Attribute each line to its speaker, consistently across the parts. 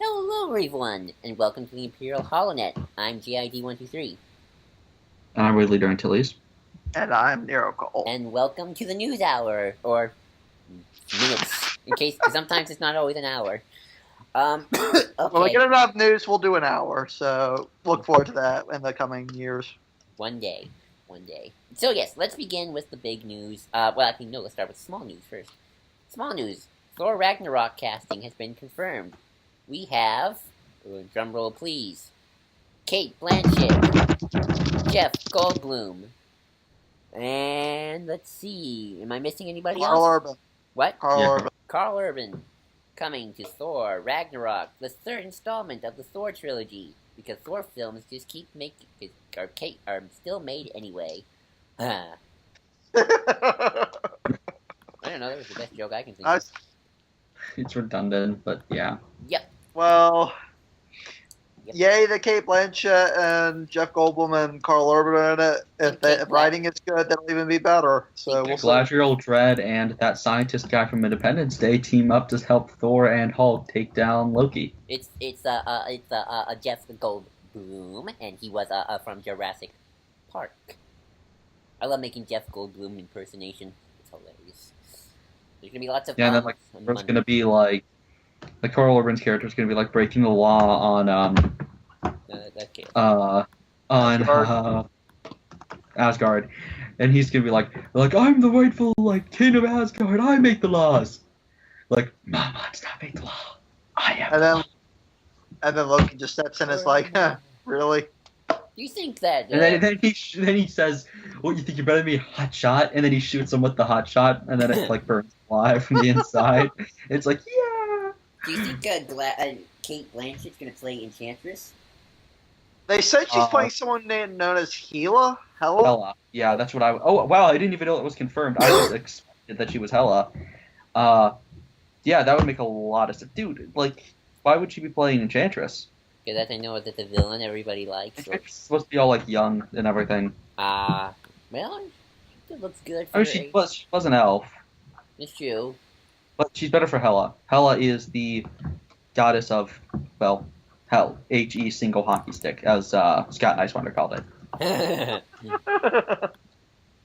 Speaker 1: Hello everyone, and welcome to the Imperial Holonet. I'm GID123.
Speaker 2: I'm Ridley Antilles.
Speaker 3: And I'm Nero Cole.
Speaker 1: And welcome to the news hour, or minutes, in case, because sometimes it's not always an hour. Okay.
Speaker 3: When we get enough news, we'll do an hour, so look forward to that in the coming years.
Speaker 1: One day. So yes, let's begin with the big news. Let's start with small news first. Small news. Thor Ragnarok casting has been confirmed. We have, drumroll please, Kate Blanchett, Jeff Goldblum, and let's see, am I missing anybody else?
Speaker 3: Carl Urban.
Speaker 1: What?
Speaker 3: Urban.
Speaker 1: Carl Urban, coming to Thor Ragnarok, the third installment of the Thor trilogy, because Thor films just keep making, are still made anyway. I don't know, that was the best joke I can think of.
Speaker 2: It's redundant, but yeah.
Speaker 1: Yep.
Speaker 3: Well, yay to Kate Blanchett and Jeff Goldblum and Carl Urban in it. If writing is good, that'll even be better. So we'll see.
Speaker 2: Galadriel, Dredd, and that scientist guy from Independence Day team up to help Thor and Hulk take down Loki.
Speaker 1: It's Jeff Goldblum, and he was from Jurassic Park. I love making Jeff Goldblum impersonation. It's hilarious. There's gonna be lots of
Speaker 2: and then there's gonna be like Carl Urban's character is gonna be like breaking the law on Asgard, and he's gonna be like I'm the rightful king of Asgard. I make the laws. Mama does not make the law. I am.
Speaker 3: And then Loki just steps in and is like, really?
Speaker 1: You think that?
Speaker 2: And then he says, "What, you think you're better than me, hot shot?" And then he shoots him with the hot shot, and then it burns alive from the inside. It's like, yeah.
Speaker 1: Do you think Kate Blanchett's gonna play Enchantress?
Speaker 3: They said she's playing someone known as Hela.
Speaker 2: Hela. Yeah, that's what I. Oh wow, I didn't even know it was confirmed. I just expected that she was Hela. Yeah, that would make a lot of sense, dude. Why would she be playing Enchantress?
Speaker 1: Because I know that the villain everybody likes.
Speaker 2: It's supposed to be all young and everything.
Speaker 1: Well, it looks good.
Speaker 2: She was an elf.
Speaker 1: It's true.
Speaker 2: But she's better for Hela. Hela is the goddess of, hell. H-E single hockey stick, as Scott Nicewander called it.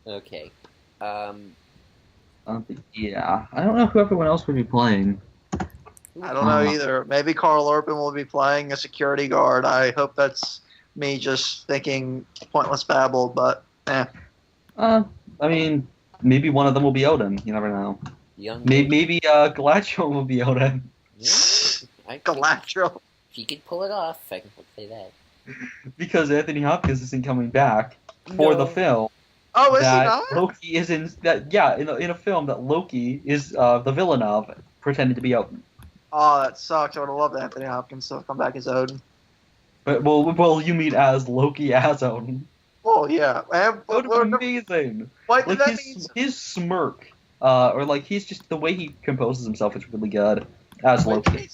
Speaker 1: Okay.
Speaker 2: Yeah, I don't know who everyone else would be playing.
Speaker 3: I don't know either. Maybe Carl Urban will be playing a security guard. I hope that's me just thinking pointless babble, but
Speaker 2: I mean, maybe one of them will be Odin. You never know. Maybe Galadriel will be Odin.
Speaker 1: Yeah,
Speaker 3: Galadriel.
Speaker 1: She could pull it off. I can say that.
Speaker 2: Because Anthony Hopkins isn't coming back for the film.
Speaker 3: Oh, is he not?
Speaker 2: Loki is in that. Yeah, in a film that Loki is the villain of, pretending to be Odin.
Speaker 3: Oh, that sucks. I would have loved Anthony Hopkins to come back as Odin.
Speaker 2: But well, you mean as Loki as Odin?
Speaker 3: Oh yeah,
Speaker 2: that would have been amazing. His smirk, he's just the way he composes himself is really good as Loki.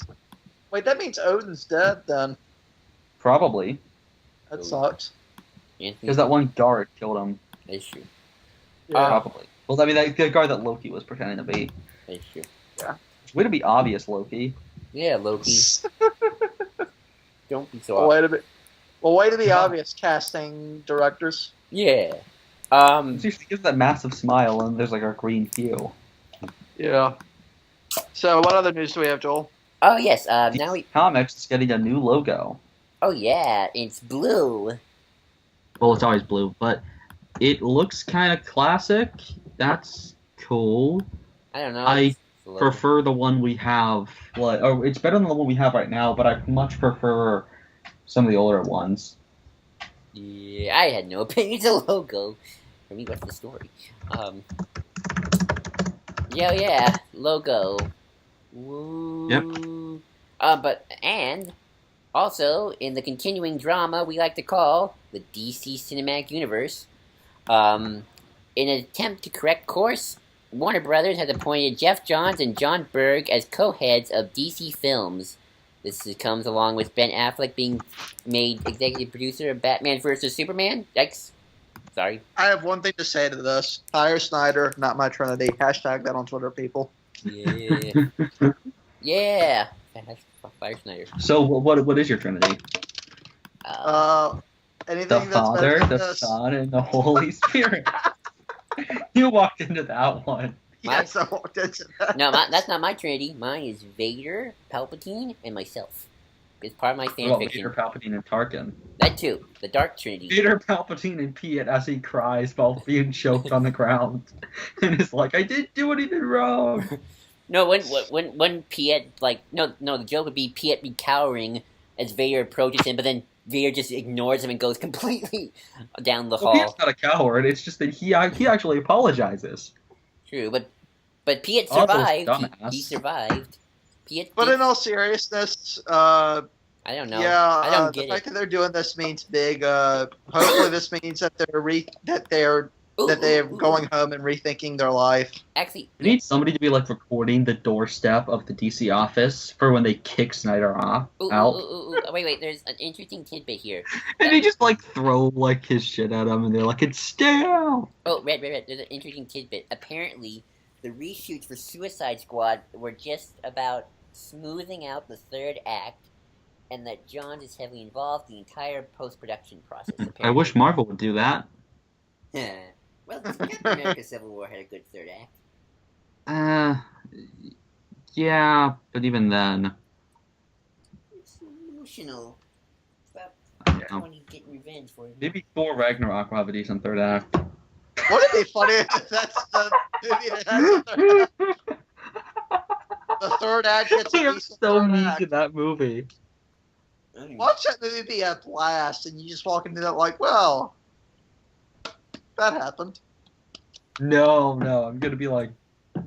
Speaker 3: That means Odin's dead then.
Speaker 2: Probably.
Speaker 3: That sucks.
Speaker 2: Because that one guard killed him.
Speaker 1: That's true.
Speaker 2: Yeah. Probably. Well, I mean, the guard that Loki was pretending to be.
Speaker 1: That's true.
Speaker 3: Yeah.
Speaker 2: Way to be obvious, Loki.
Speaker 1: Yeah, Loki. Don't be so obvious.
Speaker 3: Way to be obvious, casting directors.
Speaker 1: Yeah.
Speaker 2: Seriously, gives that massive smile, and there's a green hue.
Speaker 3: Yeah. So, what other news do we have, Joel?
Speaker 1: Oh yes. Now
Speaker 2: Comics is getting a new logo.
Speaker 1: Oh yeah, it's blue.
Speaker 2: Well, it's always blue, but it looks kind of classic. That's cool.
Speaker 1: I don't know.
Speaker 2: I prefer the one we have. It's better than the one we have right now, but I much prefer some of the older ones.
Speaker 1: Yeah, I had no opinion. It's a logo. For me, what's the story? Yeah, logo. Woo.
Speaker 2: Yep.
Speaker 1: And also in the continuing drama we like to call the DC Cinematic Universe, in an attempt to correct course, Warner Brothers has appointed Jeff Johns and John Berg as co-heads of DC Films. This comes along with Ben Affleck being made executive producer of Batman vs. Superman. Yikes. Sorry.
Speaker 3: I have one thing to say to this. Hire Snyder, not my Trinity. Hashtag that on Twitter, people.
Speaker 1: Yeah. Yeah. Fire Snyder.
Speaker 2: So what is your Trinity?
Speaker 3: Anything
Speaker 2: The
Speaker 3: that's
Speaker 2: Father,
Speaker 3: better than
Speaker 2: the
Speaker 3: this.
Speaker 2: Son, and the Holy Spirit. You walked into that one.
Speaker 3: Yes, I walked into that.
Speaker 1: No, that's not my Trinity. Mine is Vader, Palpatine, and myself. It's part of my fan
Speaker 2: What about
Speaker 1: fiction.
Speaker 2: Vader, Palpatine, and Tarkin?
Speaker 1: That too. The Dark Trinity.
Speaker 2: Vader, Palpatine, and Piet as he cries while being choked on the ground, and is like, "I didn't do anything wrong."
Speaker 1: No, when Piet the joke would be Piet be cowering as Vader approaches him, but then Vader just ignores him and goes completely down the hall.
Speaker 2: Piet's not a coward. It's just that he actually apologizes.
Speaker 1: True, but Piet
Speaker 2: Oh, those
Speaker 1: survived.
Speaker 2: dumbass.
Speaker 1: He survived. Piet.
Speaker 3: But in all seriousness,
Speaker 1: I don't know.
Speaker 3: yeah,
Speaker 1: I don't
Speaker 3: the
Speaker 1: get
Speaker 3: fact
Speaker 1: it.
Speaker 3: that they're doing this means big. Hopefully, this means that they're going home and rethinking their life.
Speaker 1: Actually,
Speaker 2: We need somebody to be like recording the doorstep of the DC office for when they kick Snyder out.
Speaker 1: wait. There's an interesting tidbit here.
Speaker 2: And they just like throw like his shit at him, and they're like, "It's stale."
Speaker 1: Oh, Red. There's an interesting tidbit. Apparently, the reshoots for Suicide Squad were just about smoothing out the third act, and that Johns is heavily involved in the entire post-production process.
Speaker 2: I wish Marvel would do that.
Speaker 1: Well, Captain America: Civil War had a good third act.
Speaker 2: Yeah, but even then,
Speaker 1: It's emotional. It's about
Speaker 2: yeah.
Speaker 1: when you get revenge for it.
Speaker 2: Maybe Thor Ragnarok will have a decent third act.
Speaker 3: Wouldn't it be funny if that's the movie that has the third act gets a
Speaker 2: I'm
Speaker 3: decent
Speaker 2: so
Speaker 3: third
Speaker 2: mean
Speaker 3: act?
Speaker 2: to that movie.
Speaker 3: Watch that movie be a blast, and you just walk into that like, well, that happened.
Speaker 2: No, I'm gonna be like,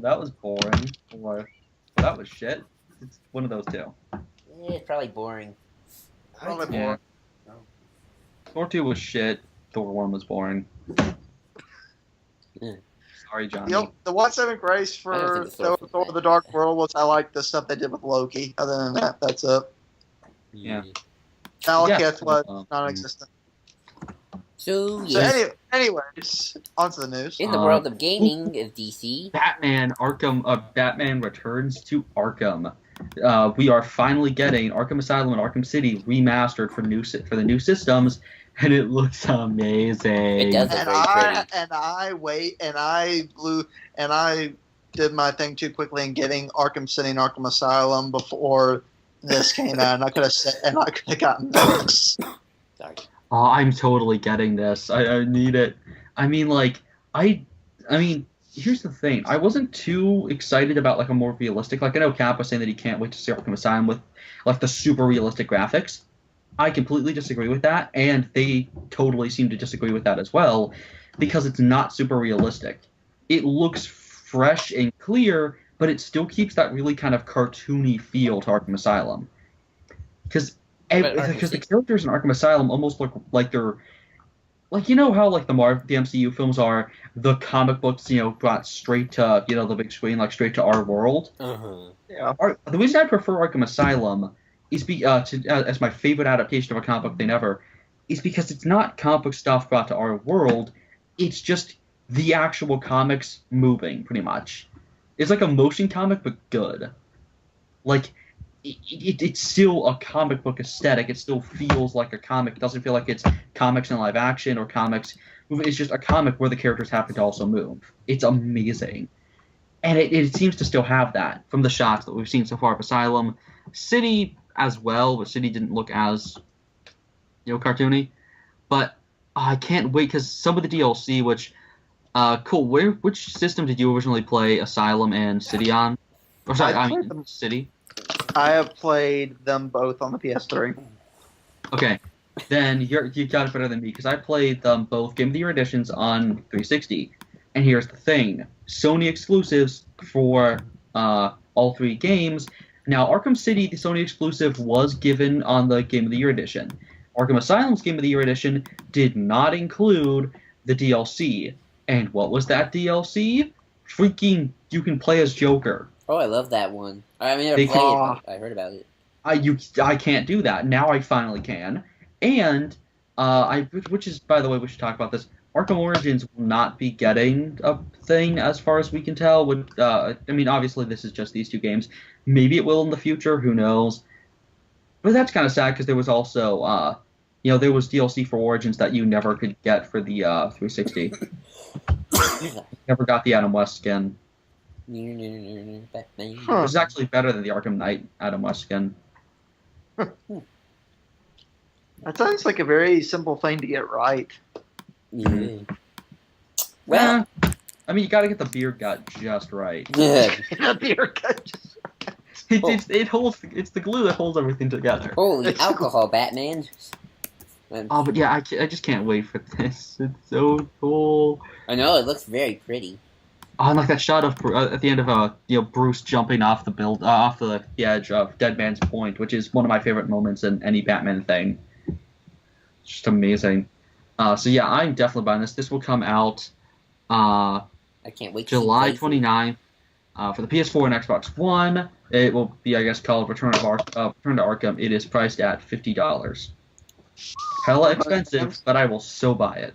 Speaker 2: that was boring, or that was shit. It's one of those two.
Speaker 1: It's probably boring.
Speaker 3: Probably
Speaker 2: Yeah.
Speaker 3: more.
Speaker 2: Thor 2 was shit. Thor 1 was boring.
Speaker 1: Yeah.
Speaker 2: Sorry, Johnny.
Speaker 3: The one saving grace
Speaker 1: I don't
Speaker 3: for
Speaker 1: think the Thor
Speaker 3: Thor: The Dark World was I like the stuff they did with Loki. Other than that, that's it.
Speaker 2: Yeah.
Speaker 3: Malekith was
Speaker 2: Yeah.
Speaker 3: non-existent.
Speaker 1: So,
Speaker 3: So
Speaker 1: yes.
Speaker 3: anyways, on to the news.
Speaker 1: In the world of gaming of DC,
Speaker 2: Batman Returns to Arkham. We are finally getting Arkham Asylum and Arkham City remastered for the new systems, and it looks amazing.
Speaker 1: It does.
Speaker 3: And
Speaker 1: very
Speaker 3: I did my thing too quickly in getting Arkham City and Arkham Asylum before this came out, and I could have gotten this.
Speaker 1: sorry.
Speaker 2: Oh, I'm totally getting this. I need it. I mean, here's the thing. I wasn't too excited about like a more realistic. Like I know Cap was saying that he can't wait to see Arkham Asylum with like the super realistic graphics. I completely disagree with that, and they totally seem to disagree with that as well, because it's not super realistic. It looks fresh and clear, but it still keeps that really kind of cartoony feel to Arkham Asylum. Because the characters in Arkham Asylum almost look like they're like, you know how like the MCU films are the comic books, brought straight to the big screen, like straight to our world.
Speaker 3: Yeah.
Speaker 2: The reason I prefer Arkham Asylum is as my favorite adaptation of a comic book thing ever is because it's not comic book stuff brought to our world. It's just the actual comics moving, pretty much. It's like a motion comic, but good. Like, it's still a comic book aesthetic. It still feels like a comic. It doesn't feel like it's comics in live action or comics. It's just a comic where the characters happen to also move. It's amazing. And it seems to still have that from the shots that we've seen so far of Asylum. City as well, but City didn't look as, cartoony. But I can't wait, because some of the DLC, which, cool, which system did you originally play Asylum and City on? Or sorry, City?
Speaker 3: I have played them both on the PS3.
Speaker 2: Okay, then you got it better than me, because I played them both Game of the Year editions on 360. And here's the thing. Sony exclusives for all three games. Now, Arkham City, the Sony exclusive, was given on the Game of the Year edition. Arkham Asylum's Game of the Year edition did not include the DLC. And what was that DLC? Freaking, you can play as Joker.
Speaker 1: Oh, I love that one. I mean, I heard about it.
Speaker 2: I can't do that. Now I finally can. And, which is, by the way, we should talk about this. Arkham Origins will not be getting a thing as far as we can tell. Obviously this is just these two games. Maybe it will in the future, who knows. But that's kind of sad because there was also, there was DLC for Origins that you never could get for the 360. Never got the Adam West skin.
Speaker 1: Batman.
Speaker 2: It was actually better than the Arkham Knight Adam West skin.
Speaker 3: That sounds like a very simple thing to get right.
Speaker 1: Yeah. Well,
Speaker 2: I mean, you got to get the beer gut just right.
Speaker 3: The beer gut just
Speaker 2: It holds. It's the glue that holds everything together.
Speaker 1: Holy alcohol, Batman.
Speaker 2: Oh, but yeah, I just can't wait for this. It's so cool.
Speaker 1: I know, it looks very pretty.
Speaker 2: Oh, and like that shot of at the end of Bruce jumping off the edge of Dead Man's Point, which is one of my favorite moments in any Batman thing. It's just amazing. So yeah, I'm definitely buying this. This will come out
Speaker 1: I can't wait.
Speaker 2: July 29th for the PS4 and Xbox One. It will be, I guess, called Return to Arkham. It is priced at $50. Hella expensive, but I will so buy it.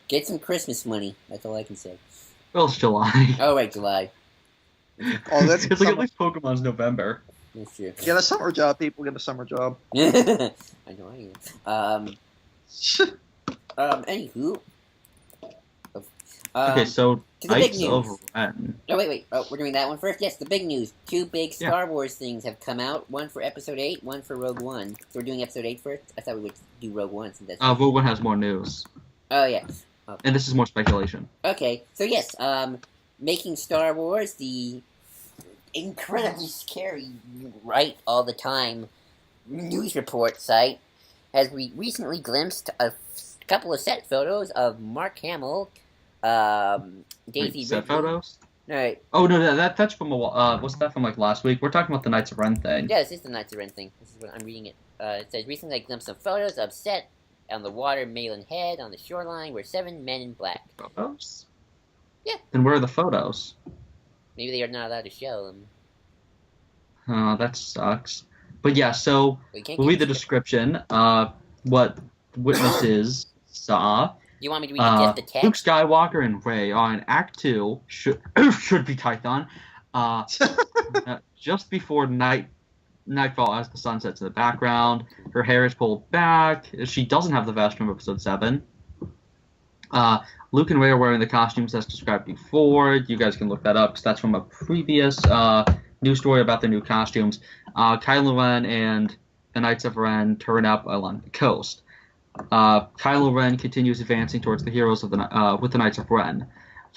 Speaker 1: Get some Christmas money. That's all I can say.
Speaker 2: Well, it's July.
Speaker 1: Oh, right, July.
Speaker 3: Oh, that's
Speaker 2: it's like at least Pokemon's November.
Speaker 1: That's true.
Speaker 3: Get a summer job, people. Get a summer job.
Speaker 1: I know I am. Anywho.
Speaker 2: Okay, so
Speaker 1: to the big
Speaker 2: Knights
Speaker 1: news.
Speaker 2: of Ren.
Speaker 1: Oh, wait. Oh, we're doing that one first? Yes, the big news. 2 big Star Wars things have come out. One for Episode 8, one for Rogue One. So we're doing Episode 8 first? I thought we would do Rogue One. Since that's
Speaker 2: Rogue One has more news.
Speaker 1: Oh, yeah.
Speaker 2: And this is more speculation.
Speaker 1: Okay, so yes, making Star Wars the incredibly scary, right all the time news report site has recently glimpsed a couple of set photos of Mark Hamill, Daisy
Speaker 2: Set
Speaker 1: Ridley.
Speaker 2: photos?
Speaker 1: Right.
Speaker 2: Oh no, that's from wasn't that from like last week? We're talking about the Knights of Ren thing.
Speaker 1: Yeah, this is the Knights of Ren thing. This is what I'm reading it. It says recently I glimpsed some photos of set on the water, Malin Head, on the shoreline, were 7 men in black.
Speaker 2: Photos?
Speaker 1: Yeah.
Speaker 2: Then where are the photos?
Speaker 1: Maybe they are not allowed to show them.
Speaker 2: Oh, that sucks. But yeah, so we'll read the description. What witnesses saw.
Speaker 1: You want me to read just the text?
Speaker 2: Luke Skywalker and Rey are in Act 2, should be Tython, just before nightfall as the sun sets in the background. Her hair is pulled back. She doesn't have the vest from Episode 7. Luke and Rey are wearing the costumes as described before. You guys can look that up because that's from a previous news story about the new costumes. Kylo Ren and the Knights of Ren turn up along the coast. Kylo Ren continues advancing towards the heroes of with the Knights of Ren.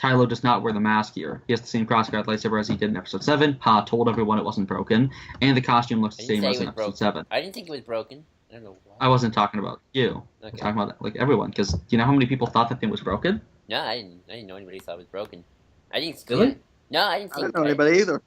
Speaker 2: Kylo does not wear the mask here. He has the same crossguard lightsaber as he did in Episode 7. Ha told everyone it wasn't broken. And the costume looks the same as in Episode 7.
Speaker 1: I didn't think it was broken. I don't know why.
Speaker 2: I wasn't talking about you.
Speaker 1: Okay.
Speaker 2: I'm talking about like everyone, because you know how many people thought that thing was broken?
Speaker 1: No, I didn't know anybody thought it was broken. I didn't.
Speaker 2: Really?
Speaker 1: No, I didn't.
Speaker 3: I don't know anybody either.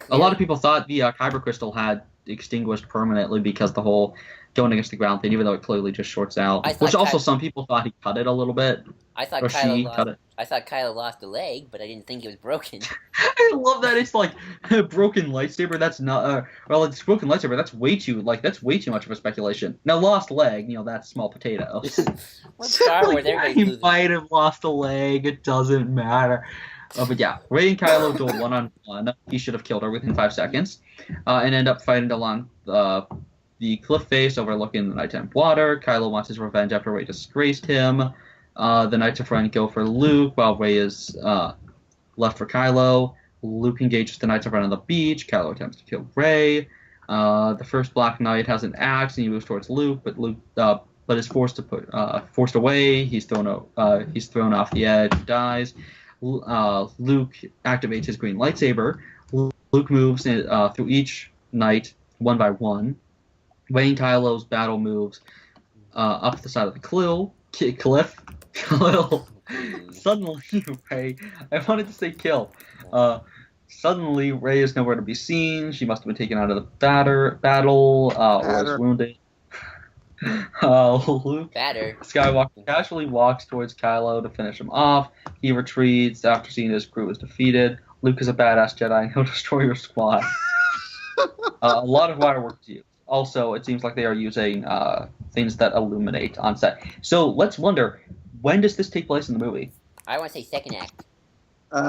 Speaker 2: A lot of people thought the Kyber crystal had extinguished permanently because the whole going against the ground thing, even though it clearly just shorts out. Which also some people thought he cut it a little bit.
Speaker 1: I thought
Speaker 2: or she cut it.
Speaker 1: I thought Kylo lost a leg, but I didn't think it was broken.
Speaker 2: I love that it's like a broken lightsaber. That's not well, it's broken lightsaber. That's way too much of a speculation. Now lost leg, that's small potatoes.
Speaker 1: Well, Star Wars,
Speaker 2: he might have lost a leg. It doesn't matter. But yeah, Rey and Kylo duel 1-on-1. He should have killed her within 5 seconds, and end up fighting along the cliff face overlooking the nighttime water. Kylo wants his revenge after Rey disgraced him. The Knights of Ren go for Luke while Rey is left for Kylo. Luke engages the Knights of Ren on the beach. Kylo attempts to kill Rey. The first Black Knight has an axe and he moves towards Luke, but is forced away. He's thrown off the edge and dies. Luke activates his green lightsaber. Luke moves through each knight one by one. Rey and Kylo's battle moves up the side of the cliff. Suddenly, Rey, I wanted to say kill. Suddenly, Rey is nowhere to be seen. She must have been taken out of the battle or is wounded. Luke Skywalker casually walks towards Kylo to finish him off. He retreats after seeing his crew is defeated. Luke is a badass Jedi and he'll destroy your squad. A lot of wire work to use. Also, it seems like they are using things that illuminate on set. So let's wonder, when does this take place in the movie?
Speaker 1: I want to say second act.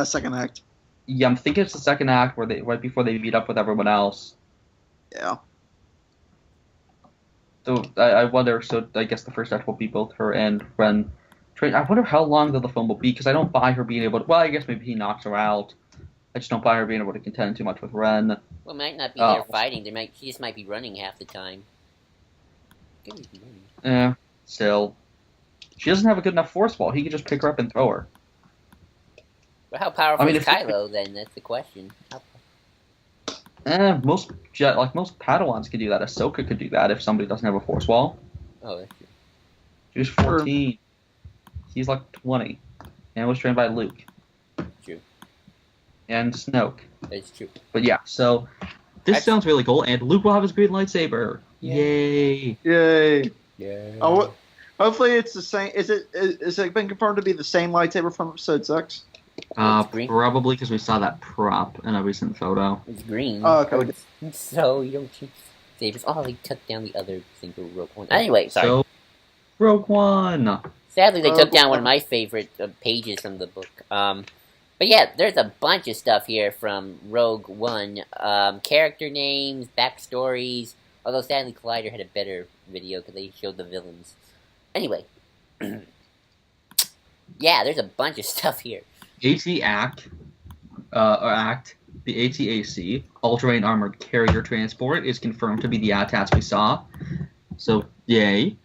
Speaker 3: Second act.
Speaker 2: Yeah, I'm thinking it's the second act right before they meet up with everyone else.
Speaker 3: Yeah.
Speaker 2: So I wonder. So I guess the first act will be both her and Ren. I wonder how long the film will be because I don't buy her being able to. Well, I guess maybe he knocks her out. I just don't buy her being able to contend too much with Ren.
Speaker 1: Well, it might not be
Speaker 2: Uh,
Speaker 1: there fighting. She just might be running half the time.
Speaker 2: Yeah. Still, she doesn't have a good enough force ball. He could just pick her up and throw her.
Speaker 1: But how powerful
Speaker 2: I mean,
Speaker 1: is
Speaker 2: if
Speaker 1: Kylo then? That's the question.
Speaker 2: most most Padawans could do that. Ahsoka could do that if somebody doesn't have a force wall.
Speaker 1: Oh, that's true.
Speaker 2: She's 14. He's like 20, and was trained by Luke.
Speaker 1: True.
Speaker 2: And Snoke.
Speaker 1: That's true.
Speaker 2: But yeah, so this sounds really cool, and Luke will have his green lightsaber.
Speaker 1: Yeah.
Speaker 2: Yay!
Speaker 3: Yay!
Speaker 1: Yeah.
Speaker 3: Hopefully it's the same. Is it been confirmed to be the same lightsaber from Episode 6?
Speaker 2: Probably because we saw that prop in a recent photo.
Speaker 1: It's green.
Speaker 3: Oh, okay.
Speaker 1: So you don't choose sabers. Oh, they took down the other thing for Rogue One. Anyway, sorry.
Speaker 2: So, Rogue One.
Speaker 1: Sadly, they took down one of my favorite pages from the book. But yeah, there's a bunch of stuff here from Rogue One. Character names, backstories. Although sadly, Collider had a better video because they showed the villains. Anyway, yeah, there's a bunch of stuff here.
Speaker 2: AT-ACT, the AT-AC, All-Terrain Armored Carrier Transport, is confirmed to be the AT-ATs we saw. So, yay.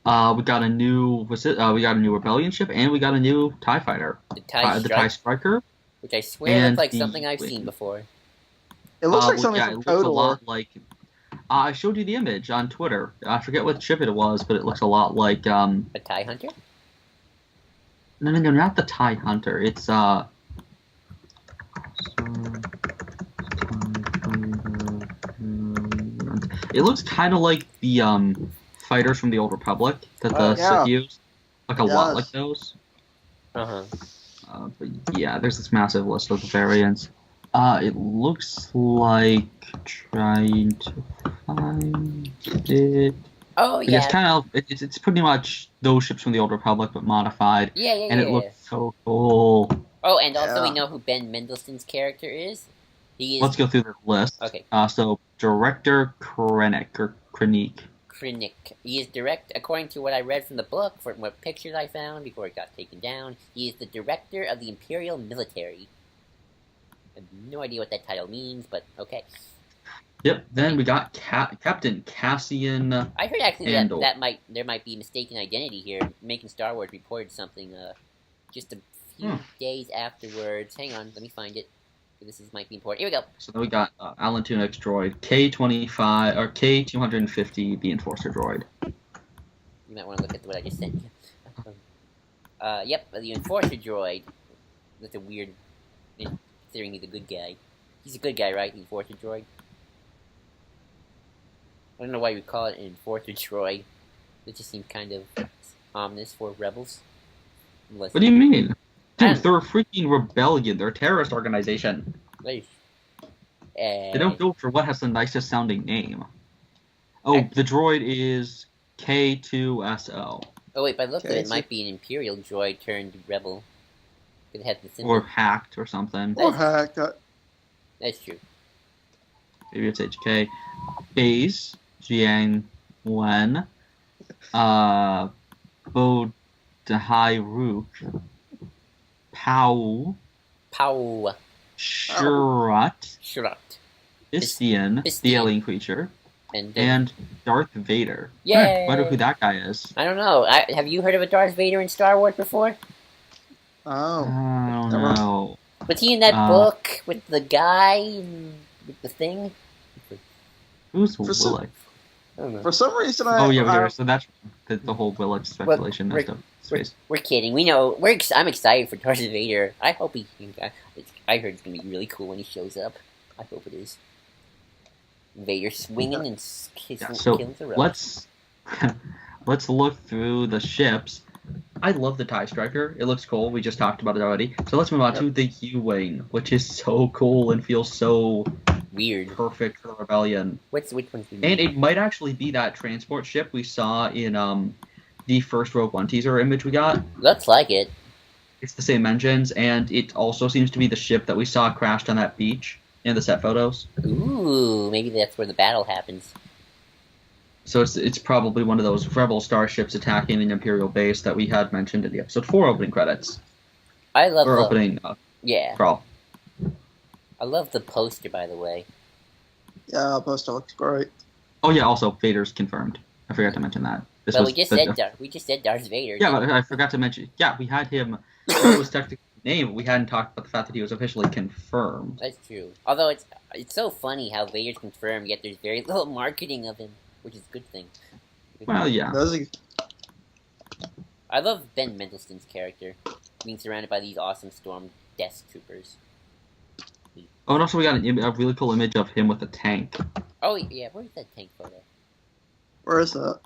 Speaker 2: We got a new Rebellion ship, and we got a new TIE fighter.
Speaker 1: The TIE
Speaker 2: Striker.
Speaker 1: Which I swear looks like something I've seen before.
Speaker 3: It looks like something
Speaker 2: it
Speaker 3: from
Speaker 2: looks a
Speaker 3: Total
Speaker 2: lot like... I showed you the image on Twitter. I forget what ship it was, but it looks a lot like...
Speaker 1: A TIE Hunter?
Speaker 2: No, not the TIE Hunter. It's, it looks kind of like the, fighters from the Old Republic that the Sith used. Like a lot like those.
Speaker 1: Uh-huh.
Speaker 2: But yeah, there's this massive list of the variants. It looks like trying to find it.
Speaker 1: Oh yeah.
Speaker 2: It's kind of it's pretty much those ships from the Old Republic but modified.
Speaker 1: Yeah.
Speaker 2: And it looks so cool.
Speaker 1: Oh, and also we know who Ben Mendelsohn's character is.
Speaker 2: Let's go through the list.
Speaker 1: Okay.
Speaker 2: So Director Krennic.
Speaker 1: He is according to what I read from the book, from what pictures I found before it got taken down, he is the director of the Imperial military. I have no idea what that title means, but okay.
Speaker 2: Yep. Then we got Captain Cassian.
Speaker 1: I heard actually there might be mistaken identity here. Making Star Wars reported something just a few days afterwards. Hang on, let me find it. This might be important. Here we go.
Speaker 2: So then we got Alan Tunek's droid, K-25 or K-250, the Enforcer droid.
Speaker 1: You might want to look at what I just sent you. Yep, the Enforcer droid. That's a weird, considering he's a good guy. He's a good guy, right? The Enforcer droid. I don't know why you would call it an Enforcer droid. It just seems kind of ominous for rebels.
Speaker 2: What do you mean? Dude, they're a freaking rebellion. They're a terrorist organization. They don't go for what has the nicest sounding name. Oh, the droid is K2SO.
Speaker 1: Oh wait, by the look of it might be an Imperial droid turned rebel. It has the symbol.
Speaker 2: Or hacked or something.
Speaker 3: Or hacked.
Speaker 1: That's true.
Speaker 2: Maybe it's HK. Base, Jiang Wen, Bo Dahai Rook, Pow, Shrut, Istian, the alien creature, and Darth Vader.
Speaker 1: Yeah,
Speaker 2: I wonder who that guy is.
Speaker 1: I don't know. Have you heard of a Darth Vader in Star Wars before?
Speaker 3: Oh,
Speaker 2: I don't know.
Speaker 1: Was he in that book with the guy with the thing?
Speaker 2: Who's Willick?
Speaker 3: For some reason,
Speaker 2: so that's the whole Willick speculation.
Speaker 1: We're kidding. We know. I'm excited for Darth Vader. I hope he. I heard it's gonna be really cool when he shows up. I hope it is. Vader swinging and killing the rebels.
Speaker 2: Let's look through the ships. I love the TIE Striker. It looks cool. We just talked about it already. So let's move on to the U-Wing, which is so cool and feels so
Speaker 1: weird,
Speaker 2: perfect for Rebellion.
Speaker 1: Which one's the
Speaker 2: And it might actually be that transport ship we saw in the first Rogue One teaser image we got.
Speaker 1: Looks like it.
Speaker 2: It's the same engines, and it also seems to be the ship that we saw crashed on that beach in the set photos.
Speaker 1: Ooh, maybe that's where the battle happens.
Speaker 2: So it's probably one of those rebel starships attacking an Imperial base that we had mentioned in the episode 4 opening credits.
Speaker 1: I love
Speaker 2: Or
Speaker 1: the
Speaker 2: opening
Speaker 1: yeah.
Speaker 2: crawl.
Speaker 1: I love the poster, by the way.
Speaker 3: Yeah, poster looks great.
Speaker 2: Oh yeah, also Vader's confirmed. I forgot to mention that.
Speaker 1: But we just said Darth Vader.
Speaker 2: Yeah, but I forgot to mention. Yeah, we had him. That was technically his name, but we hadn't talked about the fact that he was officially confirmed.
Speaker 1: That's true. Although it's so funny how Vader's confirmed, yet there's very little marketing of him, which is a good thing.
Speaker 2: Well, yeah.
Speaker 1: I love Ben Mendelsohn's character, being surrounded by these awesome storm death troopers.
Speaker 2: Oh, and also we got a really cool image of him with a tank.
Speaker 1: Oh yeah, where's that tank photo?
Speaker 3: Where is that?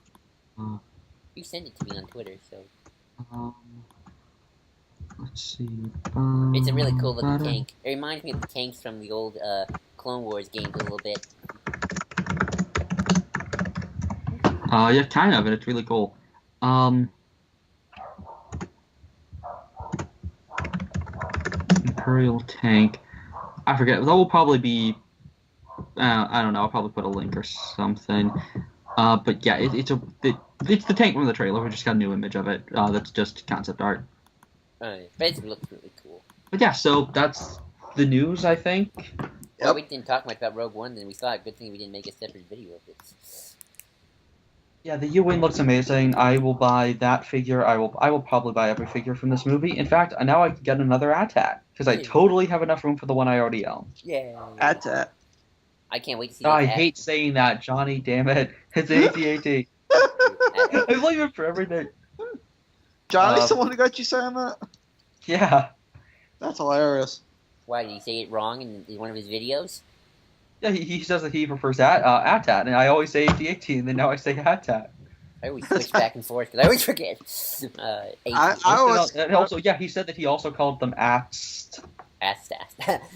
Speaker 1: You sent it to me on Twitter, so.
Speaker 2: Let's see.
Speaker 1: It's a really cool looking tank. It reminds me of the tanks from the old Clone Wars games a little bit.
Speaker 2: Yeah, kind of, and it's really cool. Imperial tank. I forget. That will probably be. I don't know. I'll probably put a link or something. But yeah, it's the tank from the trailer. We just got a new image of it. That's just concept art.
Speaker 1: But it looks really cool.
Speaker 2: But yeah, so that's the news, I think.
Speaker 1: Well, we didn't talk much about Rogue One, then we thought, good thing we didn't make a separate video of it.
Speaker 2: Yeah, the U-Wing looks amazing. I will buy that figure. I will probably buy every figure from this movie. In fact, now I can get another AT-AT, because I totally have enough room for the one I already own.
Speaker 1: Yeah.
Speaker 3: AT-AT.
Speaker 1: I can't wait to see
Speaker 2: I hate saying that, Johnny, damn it. It's AT-AT. I blame him for everything.
Speaker 3: Johnny's the one who got you saying that?
Speaker 2: Yeah.
Speaker 3: That's hilarious.
Speaker 1: Why, did he say it wrong in one of his videos?
Speaker 2: Yeah, he says that he prefers AT-AT, and I always say AT-AT, and then now I say AT-AT.
Speaker 1: I always switch back and forth, because I always forget.
Speaker 3: I always...
Speaker 2: And also, yeah, he said that he also called them ATST.
Speaker 1: ATST.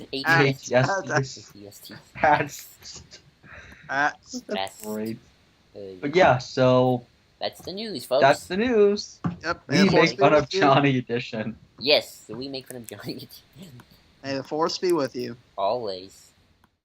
Speaker 2: That's great. But yeah, so...
Speaker 1: That's the news, folks.
Speaker 2: That's the news.
Speaker 3: Yep.
Speaker 2: We make fun of Johnny Edition.
Speaker 1: Yes, we make fun of Johnny Edition.
Speaker 3: May the force be with you.
Speaker 1: Always.